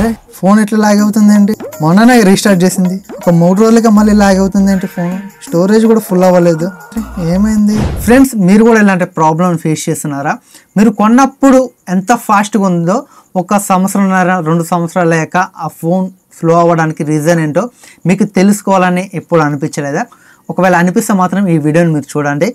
అరే ఫోన్ ఎట్లా లాగ్ అవుతుందేంటి? మొన్ననే రీస్టార్ట్ చేసింది, ఒక 3 రోజులకి మళ్ళీ లాగ్ అవుతుందేంటి? ఫోన్ స్టోరేజ్ కూడా ఫుల్ అవ్వలేదు, ఏమైంది? ఫ్రెండ్స్, మీరు కూడా ఇలాంటి ప్రాబ్లం ఫేస్ చేస్తున్నారా? మీరు కొన్నప్పుడు ఎంత ఫాస్ట్గా ఉందో 1 సంవత్సరంన్నర 2 సంవత్సరాలు లేక ఆ ఫోన్ స్లో అవ్వడానికి రీజన్ ఏంటో మీకు తెలుసుకోవాలని ఎప్పుడు అనిపించలేదా? ఒకవేళ అనిపిస్తే మాత్రం ఈ వీడియోని మీరు చూడండి.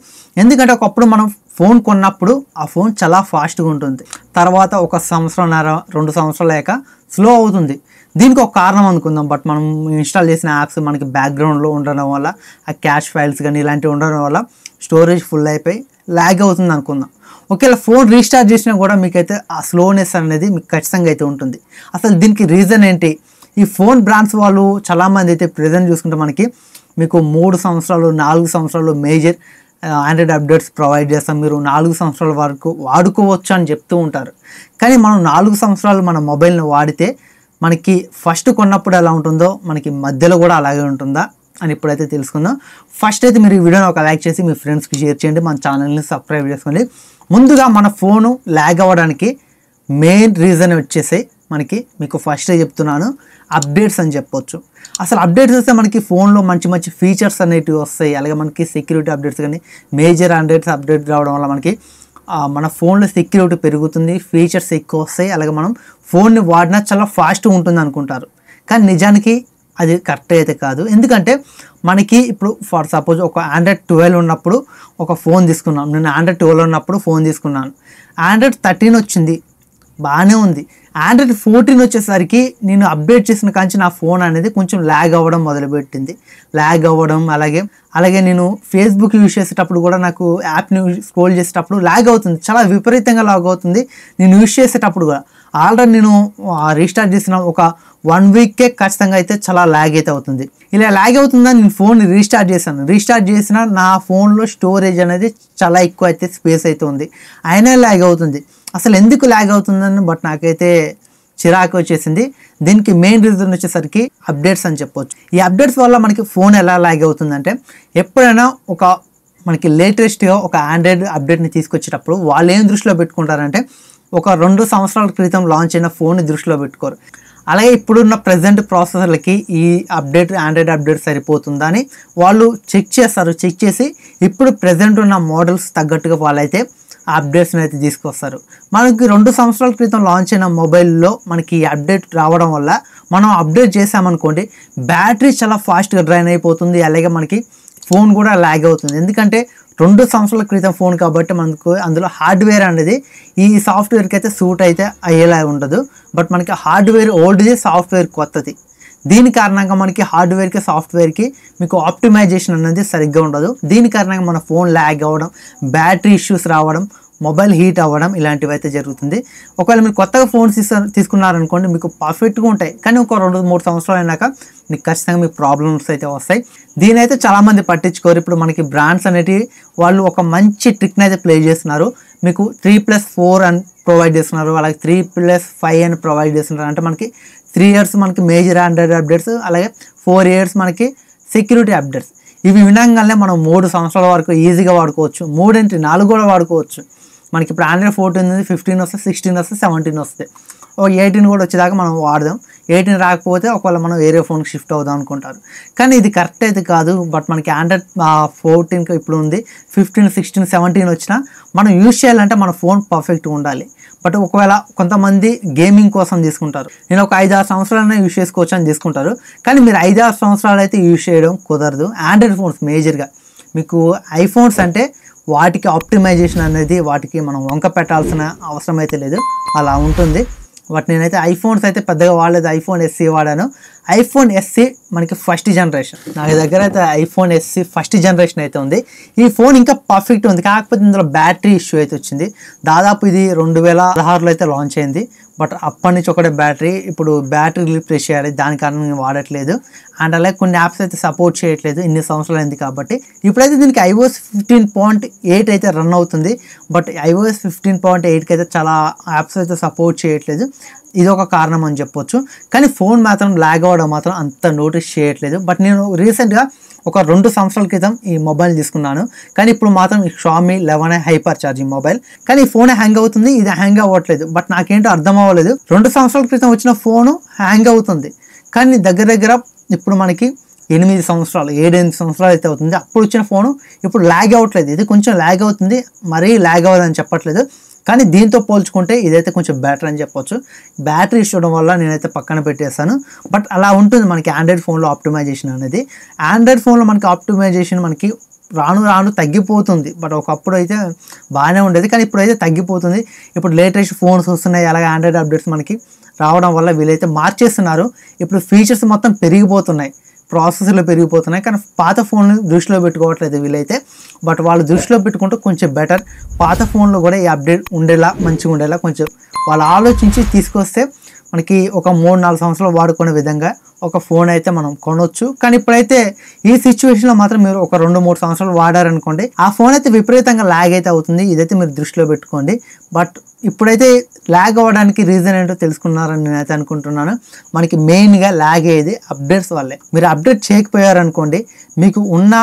ఎందుకంటే ఒకప్పుడు మనం ఫోన్ కొన్నప్పుడు ఆ ఫోన్ చాలా ఫాస్ట్గా ఉంటుంది, తర్వాత 1 సంవత్సరంన్నర 2 సంవత్సరాలు లేక స్లో అవుతుంది. దీనికి ఒక కారణం అనుకుందాం. బట్ మనం ఇన్స్టాల్ చేసిన యాప్స్ మనకి బ్యాక్గ్రౌండ్లో ఉండడం వల్ల, ఆ క్యాష్ ఫైల్స్ కానీ ఇలాంటివి ఉండడం వల్ల స్టోరేజ్ ఫుల్ అయిపోయి ల్యాగ్ అవుతుంది అనుకుందాం. ఒకవేళ ఫోన్ రీస్టార్ట్ చేసినా కూడా మీకైతే ఆ స్లోనెస్ అనేది మీకు ఖచ్చితంగా అయితే ఉంటుంది. అసలు దీనికి రీజన్ ఏంటి? ఈ ఫోన్ బ్రాండ్స్ వాళ్ళు చాలామంది అయితే ప్రెజెంట్ చూసుకుంటే మీకు 3 సంవత్సరాలు 4 సంవత్సరాలు మేజర్ ఆండ్రాయిడ్ అప్డేట్స్ ప్రొవైడ్ చేస్తాం, మీరు 4 సంవత్సరాల వరకు వాడుకోవచ్చు అని చెప్తూ ఉంటారు. కానీ మనం 4 సంవత్సరాలు మన మొబైల్ని వాడితే మనకి ఫస్ట్ కొన్నప్పుడు ఎలా ఉంటుందో మనకి మధ్యలో కూడా అలాగే ఉంటుందా అని ఇప్పుడైతే తెలుసుకుందాం. ఫస్ట్ అయితే మీరు ఈ వీడియోని ఒక లైక్ చేసి మీ ఫ్రెండ్స్కి షేర్ చేయండి, మన ఛానల్ని సబ్స్క్రైబ్ చేసుకోండి. ముందుగా మన ఫోను ల్యాగ్ అవ్వడానికి మెయిన్ రీజన్ వచ్చేసి మీకు ఫస్ట్ చెప్తున్నాను, అప్డేట్స్ అని చెప్పొచ్చు. అసలు అప్డేట్స్ వస్తే మనకి ఫోన్లో మంచి మంచి ఫీచర్స్ అనేటివి వస్తాయి. అలాగే మనకి సెక్యూరిటీ అప్డేట్స్ కానీ మేజర్ ఆండ్రాయిడ్స్ అప్డేట్ రావడం వల్ల మనకి మన ఫోన్లో సెక్యూరిటీ పెరుగుతుంది, ఫీచర్స్ ఎక్కువ వస్తాయి. అలాగే మనం ఫోన్ని వాడినా చాలా ఫాస్ట్గా ఉంటుంది అనుకుంటారు, కానీ నిజానికి అది కరెక్ట్ అయితే కాదు. ఎందుకంటే మనకి ఇప్పుడు ఫర్ సపోజ్ ఒక ఆండ్రాయిడ్ 12 ఉన్నప్పుడు ఒక ఫోన్ తీసుకున్నాను, నేను ఆండ్రాయిడ్ 12 ఉన్నప్పుడు ఫోన్ తీసుకున్నాను. ఆండ్రాయిడ్ 13 వచ్చింది, బాగానే ఉంది. ఆండ్రాయిడ్ 14 వచ్చేసరికి నేను అప్డేట్ చేసిన కాంచి నా ఫోన్ అనేది కొంచెం ల్యాగ్ అవ్వడం మొదలుపెట్టింది. ల్యాగ్ అవ్వడం అలాగే నేను ఫేస్బుక్ యూజ్ చేసేటప్పుడు కూడా నాకు యాప్ని స్క్రోల్ చేసేటప్పుడు ల్యాగ్ అవుతుంది, చాలా విపరీతంగా లాగ్ అవుతుంది. నేను యూజ్ చేసేటప్పుడు కూడా ఆల్రెడీ నేను రీస్టార్ట్ చేసిన ఒక 1 వీక్కే ఖచ్చితంగా అయితే చాలా ల్యాగ్ అయితే అవుతుంది. ఇలా ల్యాగ్ అవుతుందని నేను ఫోన్ రీస్టార్ట్ చేశాను. రీస్టార్ట్ చేసిన నా ఫోన్లో స్టోరేజ్ అనేది చాలా ఎక్కువ అయితే స్పేస్ అయితే ఉంది, అయినా ల్యాగ్ అవుతుంది. అసలు ఎందుకు ల్యాగ్ అవుతుందని బట్ నాకైతే చిరాకు వచ్చేసింది. దీనికి మెయిన్ రీజన్ వచ్చేసరికి అప్డేట్స్ అని చెప్పొచ్చు. ఈ అప్డేట్స్ వల్ల మనకి ఫోన్ ఎలా ల్యాగ్ అవుతుందంటే, ఎప్పుడైనా మనకి లేటెస్ట్గా ఒక ఆండ్రాయిడ్ అప్డేట్ని తీసుకొచ్చేటప్పుడు వాళ్ళు ఏం దృష్టిలో పెట్టుకుంటారంటే, ఒక 2 సంవత్సరాల క్రితం లాంచ్ అయిన ఫోన్ని దృష్టిలో పెట్టుకోరు. అలాగే ఇప్పుడున్న ప్రజెంట్ ప్రాసెసర్లకి ఈ ఆండ్రాయిడ్ అప్డేట్ సరిపోతుందా అని వాళ్ళు చెక్ చేస్తారు. చెక్ చేసి ఇప్పుడు ప్రజెంట్ ఉన్న మోడల్స్ తగ్గట్టుగా వాళ్ళైతే అప్డేట్స్ని అయితే తీసుకొస్తారు. మనకి 2 సంవత్సరాల క్రితం లాంచ్ అయిన మొబైల్లో మనకి అప్డేట్ రావడం వల్ల మనం అప్డేట్ చేసామనుకోండి, బ్యాటరీ చాలా ఫాస్ట్గా డ్రైన్ అయిపోతుంది. అలాగే మనకి ఫోన్ కూడా ల్యాగ్ అవుతుంది. ఎందుకంటే 2 సంవత్సరాల క్రితం ఫోన్ కాబట్టి మనకు అందులో హార్డ్వేర్ అనేది ఈ సాఫ్ట్వేర్కి అయితే సూట్ అయితే అయ్యేలా ఉండదు. బట్ మనకి హార్డ్వేర్ ఓల్డ్ది, సాఫ్ట్వేర్ కొత్తది. దీని కారణంగా మనకి హార్డ్వేర్కి సాఫ్ట్వేర్కి మీకు ఆప్టిమైజేషన్ అనేది సరిగ్గా ఉండదు. దీని కారణంగా మన ఫోన్ ల్యాగ్ అవ్వడం, బ్యాటరీ ఇష్యూస్ రావడం, మొబైల్ హీట్ అవ్వడం ఇలాంటివి అయితే జరుగుతుంది. ఒకవేళ మీరు కొత్తగా ఫోన్స్ తీసుకున్నారనుకోండి, మీకు పర్ఫెక్ట్గా ఉంటాయి. కానీ ఒక 2-3 సంవత్సరాలు అయినాక మీకు ఖచ్చితంగా మీకు ప్రాబ్లమ్స్ అయితే వస్తాయి. దీని అయితే చాలామంది పట్టించుకోరు. ఇప్పుడు మనకి బ్రాండ్స్ అనేటివి వాళ్ళు ఒక మంచి ట్రిక్ని అయితే ప్లే చేస్తున్నారు. మీకు 3+4 అని ప్రొవైడ్ చేస్తున్నారు, అలాగే 3+5 అని ప్రొవైడ్ చేస్తున్నారు. అంటే మనకి 3 years మనకి మేజర్ ఆండ్రాయిడ్ అప్డేట్స్, అలాగే 4 years మనకి సెక్యూరిటీ అప్డేట్స్. ఇవి వినంగానే మనం 3 సంవత్సరాల వరకు ఈజీగా వాడుకోవచ్చు, 4 కూడా వాడుకోవచ్చు. మనకి ఇప్పుడు ఆండ్రాయిడ్ 14 ఉంది, 15 వస్తే, 16 వస్తే, 17 వస్తే, 18 కూడా వచ్చేదాకా మనం వాడదాం. 18 రాకపోతే ఒకవేళ మనం వేరే ఫోన్కి షిఫ్ట్ అవుదాం అనుకుంటారు. కానీ ఇది కరెక్ట్ అయితే కాదు. బట్ మనకి ఆండ్రాయిడ్ 14 ఇప్పుడు ఉంది, 15, 16, 17 వచ్చినా మనం యూజ్ చేయాలంటే మన ఫోన్ పర్ఫెక్ట్గా ఉండాలి. బట్ ఒకవేళ కొంతమంది గేమింగ్ కోసం తీసుకుంటారు, నేను ఒక 5-6 సంవత్సరాలనే యూజ్ చేసుకోవచ్చు అని తీసుకుంటారు. కానీ మీరు 5-6 సంవత్సరాలు అయితే యూజ్ చేయడం కుదరదు. ఆండ్రాయిడ్ ఫోన్స్ మేజర్గా మీకు ఐఫోన్స్ అంటే వాటికి ఆప్టిమైజేషన్ అనేది వాటికి మనం వంక పెట్టాల్సిన అవసరం అయితే లేదు, అలా ఉంటుంది. బట్ నేనైతే ఐఫోన్స్ అయితే పెద్దగా వాడలేదు, ఐఫోన్ SE వాడాను. ఐఫోన్ SE మనకి ఫస్ట్ జనరేషన్, నా దగ్గర అయితే ఐఫోన్ SE ఫస్ట్ జనరేషన్ అయితే ఉంది. ఈ ఫోన్ ఇంకా పర్ఫెక్ట్ ఉంది, కాకపోతే ఇందులో బ్యాటరీ ఇష్యూ అయితే వచ్చింది. దాదాపు ఇది 2016లో అయితే లాంచ్ అయింది. బట్ అప్పటి నుంచి ఒకటే బ్యాటరీ, ఇప్పుడు బ్యాటరీ రీప్లేస్ చేయాలి, దాని కారణంగా నేను వాడట్లేదు. అండ్ అలాగే కొన్ని యాప్స్ అయితే సపోర్ట్ చేయట్లేదు, ఇన్ని సంవత్సరాలు అయింది కాబట్టి. ఇప్పుడైతే దీనికి iOS 15.8 అయితే రన్ అవుతుంది. బట్ iOS 15.8కి అయితే చాలా యాప్స్ అయితే సపోర్ట్ చేయట్లేదు, ఇది ఒక కారణం అని చెప్పొచ్చు. కానీ ఫోన్ మాత్రం ల్యాగ్ అవ్వడం మాత్రం అంత నోటీస్ చేయట్లేదు. బట్ నేను రీసెంట్గా ఒక 2 సంవత్సరాల క్రితం ఈ మొబైల్ తీసుకున్నాను. కానీ ఇప్పుడు మాత్రం ఈ Xiaomi 11 హైపర్ ఛార్జింగ్ మొబైల్. కానీ ఈ ఫోన్ హ్యాంగ్ అవుతుంది, ఇది హ్యాంగ్ అవ్వట్లేదు. బట్ నాకేంటో అర్థం అవ్వలేదు. 2 సంవత్సరాల క్రితం వచ్చిన ఫోను హ్యాంగ్ అవుతుంది, కానీ దగ్గర ఇప్పుడు మనకి 8 సంవత్సరాలు 7-8 సంవత్సరాలు అయితే అవుతుంది. అప్పుడు వచ్చిన ఫోను ఇప్పుడు ల్యాగ్ అవ్వట్లేదు. ఇది కొంచెం ల్యాగ్ అవుతుంది, మరీ ల్యాగ్ అవ్వదని చెప్పట్లేదు. కానీ దీంతో పోల్చుకుంటే ఇదైతే కొంచెం బెటర్ అని చెప్పొచ్చు. బ్యాటరీ ఇవ్వడం వల్ల నేనైతే పక్కన పెట్టేస్తాను. బట్ అలా ఉంటుంది మనకి ఆండ్రాయిడ్ ఫోన్లో ఆప్టిమైజేషన్ అనేది. ఆండ్రాయిడ్ ఫోన్లో మనకి ఆప్టిమైజేషన్ మనకి రాను తగ్గిపోతుంది. బట్ ఒకప్పుడు అయితే బాగానే ఉండేది, కానీ ఇప్పుడైతే తగ్గిపోతుంది. ఇప్పుడు లేటెస్ట్ ఫోన్స్ వస్తున్నాయి, అలాగే ఆండ్రాయిడ్ అప్డేట్స్ మనకి రావడం వల్ల వీళ్ళైతే మార్చేస్తున్నారు. ఇప్పుడు ఫీచర్స్ మొత్తం పెరిగిపోతున్నాయి, ప్రాసెసర్లు పెరిగిపోతున్నాయి. కానీ పాత ఫోన్లు దృష్టిలో పెట్టుకోవట్లేదు వీళ్ళైతే. బట్ వాళ్ళు దృష్టిలో పెట్టుకుంటూ కొంచెం బెటర్ పాత ఫోన్లో కూడా ఈ అప్డేట్ ఉండేలా, మంచిగా ఉండేలా కొంచెం వాళ్ళు ఆలోచించి తీసుకొస్తే మనకి ఒక 3-4 సంవత్సరాలు వాడుకునే విధంగా ఒక ఫోన్ అయితే మనం కొనవచ్చు. కానీ ఇప్పుడైతే ఈ సిచ్యువేషన్లో మాత్రం మీరు ఒక 2-3 సంవత్సరాలు వాడారనుకోండి, ఆ ఫోన్ అయితే విపరీతంగా ల్యాగ్ అయితే అవుతుంది. ఇదైతే మీరు దృష్టిలో పెట్టుకోండి. బట్ ఇప్పుడైతే ల్యాగ్ అవ్వడానికి రీజన్ ఏంటో తెలుసుకున్నారని నేనైతే అనుకుంటున్నాను. మనకి మెయిన్గా ల్యాగ్ అయ్యేది అప్డేట్స్ వల్లే. మీరు అప్డేట్ చేయకపోయారనుకోండి, మీకు ఉన్న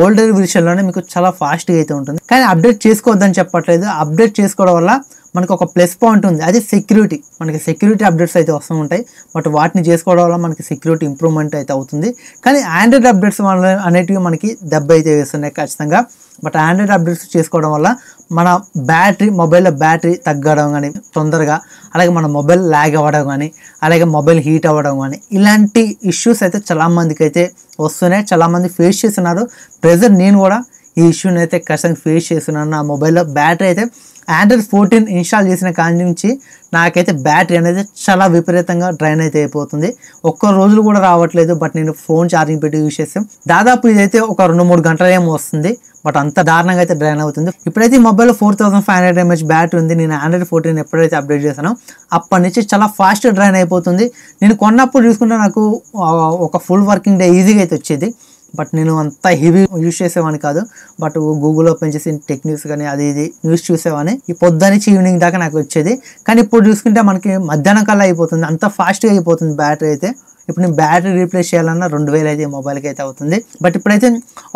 ఓల్డర్ విషయంలోనే మీకు చాలా ఫాస్ట్గా అయితే ఉంటుంది. కానీ అప్డేట్ చేసుకోవద్దని చెప్పట్లేదు. అప్డేట్ చేసుకోవడం వల్ల మనకు ఒక ప్లస్ పాయింట్ ఉంది, అది సెక్యూరిటీ. మనకి సెక్యూరిటీ అప్డేట్స్ అయితే వస్తూ ఉంటాయి, బట్ వాటిని చేసుకోవడం వల్ల మనకి సెక్యూరిటీ ఇంప్రూవ్మెంట్ అయితే అవుతుంది. కానీ ఆండ్రాయిడ్ అప్డేట్స్ వల్ల అనేటివి మనకి దెబ్బ అయితే వేస్తున్నాయి ఖచ్చితంగా. బట్ ఆండ్రాయిడ్ అప్డేట్స్ చేసుకోవడం వల్ల మన మొబైల్లో బ్యాటరీ తగ్గడం కానీ తొందరగా, అలాగే మన మొబైల్ ల్యాగ్ అవ్వడం కానీ, అలాగే మొబైల్ హీట్ అవ్వడం కానీ, ఇలాంటి ఇష్యూస్ అయితే చాలామందికి అయితే వస్తున్నాయి. చాలామంది ఫేస్ చేస్తున్నారు. ప్రెజెంట్ నేను కూడా ఈ ఇష్యూని అయితే ఖచ్చితంగా ఫేస్ చేస్తున్నాను. నా మొబైల్లో బ్యాటరీ అయితే ఆండ్రాయిడ్ 14 ఇన్స్టాల్ చేసిన కాడి నుంచి నాకైతే బ్యాటరీ అనేది చాలా విపరీతంగా డ్రైన్ అయితే అయిపోతుంది. ఒక్క రోజులు కూడా రావట్లేదు. బట్ నేను ఫోన్ ఛార్జింగ్ పెట్టి యూజ్ చేస్తాం, దాదాపు ఇదైతే ఒక 2-3 గంటలు ఏమో వస్తుంది. బట్ అంత దారుణంగా అయితే డ్రైన్ అవుతుంది. ఇప్పుడైతే ఈ మొబైల్లో 4500 mAh బ్యాటరీ ఉంది. నేను ఆండ్రాయిడ్ 14 ఎప్పుడైతే అప్డేట్ చేశానో అప్పటి నుంచి చాలా ఫాస్ట్ డ్రైన్ అయిపోతుంది. నేను కొన్నప్పుడు చూసుకుంటే నాకు ఒక ఫుల్ వర్కింగ్ డే ఈజీగా అయితే వచ్చేది. బట్ నేను అంత హెవీ యూజ్ చేసేవాడిని కాదు. బట్ గూగుల్ ఓపెన్ చేసి టెక్ న్యూస్ కానీ అది ఇది న్యూస్ చూసేవాడిని. ఈ పొద్దున్నుంచి ఈవినింగ్ దాకా నాకు వచ్చేది. కానీ ఇప్పుడు చూసుకుంటే మనకి మధ్యాహ్నం కల్లా అయిపోతుంది, అంత ఫాస్ట్గా అయిపోతుంది బ్యాటరీ అయితే. ఇప్పుడు నేను బ్యాటరీ రీప్లేస్ చేయాలన్నా 2000 అయితే మొబైల్కి అయితే అవుతుంది. బట్ ఇప్పుడైతే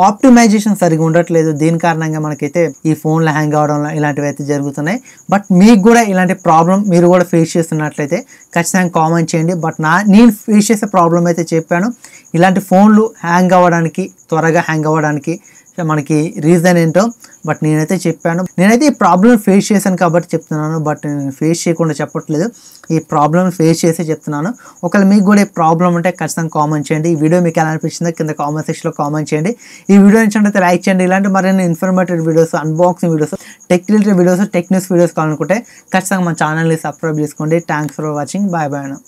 ఆప్టిమైజేషన్ సరిగా ఉండట్లేదు. దీని కారణంగా మనకైతే ఈ ఫోన్లో హ్యాంగ్ అవడం ఇలాంటివి అయితే జరుగుతున్నాయి. బట్ మీకు కూడా ఇలాంటి ప్రాబ్లం మీరు కూడా ఫేస్ చేస్తున్నట్లయితే ఖచ్చితంగా కామెంట్ చేయండి. బట్ నేను ఫేస్ చేసే ప్రాబ్లం అయితే చెప్పాను. ఇలాంటి ఫోన్లు హ్యాంగ్ అవ్వడానికి, త్వరగా హ్యాంగ్ అవ్వడానికి మనకి రీజన్ ఏంటో బట్ నేనైతే చెప్పాను. నేనైతే ఈ ప్రాబ్లమ్ ఫేస్ చేశాను కాబట్టి చెప్తున్నాను. బట్ నేను ఫేస్ చేయకుండా చెప్పట్లేదు, ఈ ప్రాబ్లమ్ ఫేస్ చేసే చెప్తున్నాను. ఒకవేళ మీకు కూడా ఈ ప్రాబ్లం ఉంటే ఖచ్చితంగా కామెంట్ చేయండి. ఈ వీడియో మీకు ఎలా అనిపించిందో కింద కామెంట్ సెక్షన్లో కామెంట్ చేయండి. ఈ వీడియో నచ్చినట్లయితే లైక్ చేయండి. ఇలాంటి మరిన్ని informative videos, unboxing videos, tech related videos, tech news videos కావాలనుకుంటే ఖచ్చితంగా మన ఛానల్ని సబ్స్క్రైబ్ చేసుకోండి. Thanks for watching. Bye bye.